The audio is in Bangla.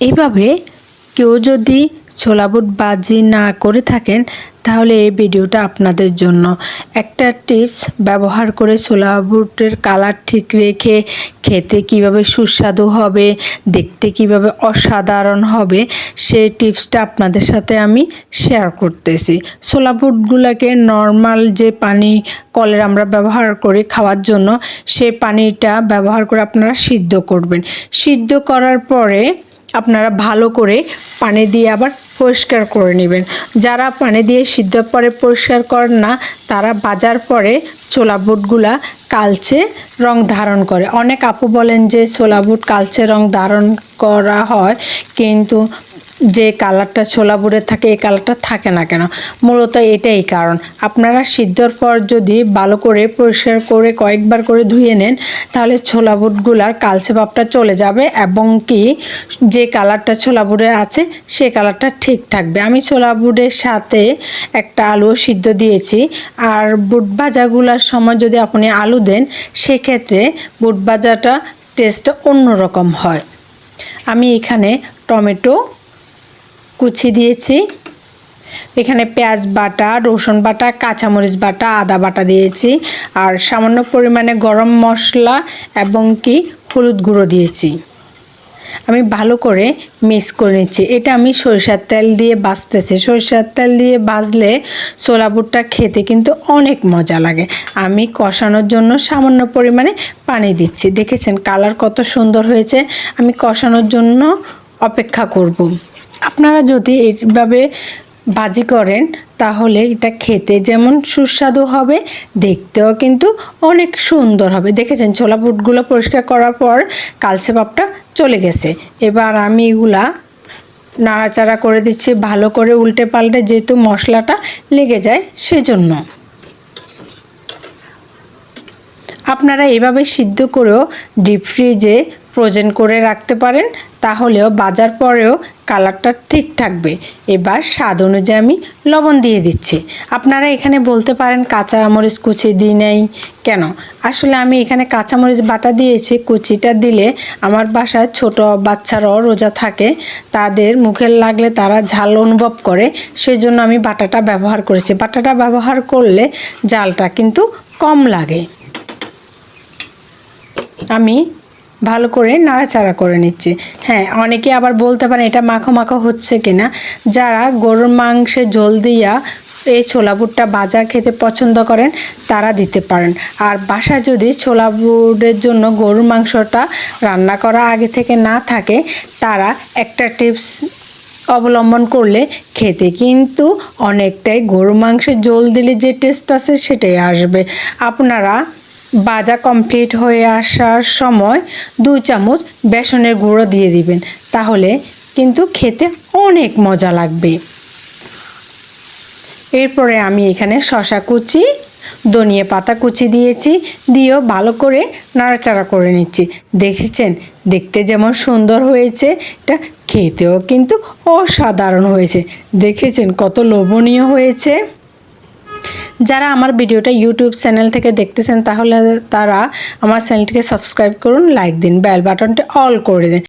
এইভাবে কেউ যদি ছোলা বুট ভাজি না করে থাকেন তাহলে এই ভিডিওটা আপনাদের জন্য। একটা টিপস ব্যবহার করে ছোলা বুটের কালার ঠিক রেখে খেতে কিভাবে সুস্বাদু হবে, দেখতে কিভাবে অসাধারণ হবে, সেই টিপসটা আপনাদের সাথে আমি শেয়ার করতেছি। ছোলা বুটগুলোকে নর্মাল যে পানি কলের আমরা ব্যবহার করি খাওয়ার জন্য, সেই পানিটা ব্যবহার করে আপনারা সিদ্ধ করবেন। সিদ্ধ করার পরে আপনারা ভালো করে পানি দিয়ে আবার পরিষ্কার করে নেবেন। যারা পানি দিয়ে সিদ্ধ পরে পরিষ্কার করেন না, তারা ভাজার পরে ছোলা বুটগুলা কালচে রং ধারণ করে। অনেক আপু বলেন যে ছোলা বুট কালচে রং ধারণ করা হয়, কিন্তু যে কালারটা ছোলা বুটের থাকে এই কালারটা থাকে না কেন? মূলত এটাই কারণ। আপনারা সিদ্ধর পর যদি ভালো করে পরিষ্কার করে কয়েকবার করে ধুয়ে নেন, তাহলে ছোলা বুটগুলার কালচে ভাবটা চলে যাবে এবং কি যে কালারটা ছোলা বুটের আছে সে কালারটা ঠিক থাকবে। আমি ছোলা বুটের সাথে একটা আলু সিদ্ধ দিয়েছি। আর বুট ভাজাগুলার সময় যদি আপনি আলু দেন, সেক্ষেত্রে বুট ভাজাটা টেস্টটা অন্যরকম হয়। আমি এখানে টমেটো কুচি দিয়েছি, এখানে পেঁয়াজ বাটা, রসুন বাটা, কাঁচামরিচ বাটা, আদা বাটা দিয়েছি, আর সামান্য পরিমাণে গরম মশলা এবং কি হলুদ গুঁড়ো দিয়েছি। আমি ভালো করে মিক্স করে নিচ্ছি। এটা আমি সরিষার তেল দিয়ে ভাজতেছি। সরিষার তেল দিয়ে ভাজলে ছোলা বুটটা খেতে কিন্তু অনেক মজা লাগে। আমি কষানোর জন্য সামান্য পরিমাণে পানি দিচ্ছি। দেখেছেন কালার কত সুন্দর হয়েছে। আমি কষানোর জন্য অপেক্ষা করব। আপনারা যদি এইভাবে ভাজি করেন তাহলে এটা খেতে যেমন সুস্বাদু হবে, দেখতেও কিন্তু অনেক সুন্দর হবে। দেখেছেন ছোলা বুটগুলো পরিষ্কার করার পর কালচে ভাবটা চলে গেছে। এবার আমি এগুলা নাড়াচাড়া করে দিচ্ছি ভালো করে উল্টে পাল্টে, যেহেতু মশলাটা লেগে যায় সেজন্য। আপনারা এভাবে সিদ্ধ করেও ডিপ ফ্রিজে ফ্রোজেন করে রাখতে পারেন, তাহলেও ভাজার পরেও কালারটা ঠিক থাকবে। এবার স্বাদ অনুযায়ী আমি লবণ দিয়ে দিচ্ছি। আপনারা এখানে বলতে পারেন কাঁচামরিচ কুচি দিই নাই কেন? আসলে আমি এখানে কাঁচামরিচ বাটা দিয়েছি। কুচিটা দিলে আমার বাসায় ছোট বাচ্চারাও রোজা থাকে, তাদের মুখে লাগলে তারা ঝাল অনুভব করে, সেজন্য আমি বাটাটা ব্যবহার করেছি। বাটাটা ব্যবহার করলে ঝালটা কিন্তু কম লাগে। আমি ভালো করে নাড়াচাড়া করে নিচ্ছি। হ্যাঁ, অনেকে আবার বলতে পারেন এটা মাখো মাখো হচ্ছে কিনা। যারা গরুর মাংসে ঝোল দিয়া এই ছোলা বুটটা ভাজা খেতে পছন্দ করেন তারা দিতে পারেন। আর বাসায় যদি ছোলা বুটের জন্য গরুর মাংসটা রান্না করা আগে থেকে না থাকে, তারা একটা টিপস অবলম্বন করলে খেতে কিন্তু অনেকটাই গরুর মাংসের ঝোল দিলে যে টেস্ট আছে সেটাই আসবে। আপনারা ভাজা কমপ্লিট হয়ে আসার সময় 2 চামচ বেসনের গুঁড়ো দিয়ে দিবেন, তাহলে কিন্তু খেতে অনেক মজা লাগবে। এরপরে আমি এখানে শসা কুচি, ধনিয়া পাতা কুচি দিয়েছি, দিয়েও ভালো করে নাড়াচাড়া করে নিচ্ছি। দেখেছেন দেখতে যেমন সুন্দর হয়েছে, এটা খেতেও কিন্তু অসাধারণ হয়েছে। দেখেছেন কত লোভনীয় হয়েছে। যারা আমার ভিডিওটা ইউটিউব চ্যানেল থেকে দেখতেছেন তাহলে তারা আমার চ্যানেলটিকে সাবস্ক্রাইব করুন, লাইক দিন, বেল বাটনটি অল করে দিন।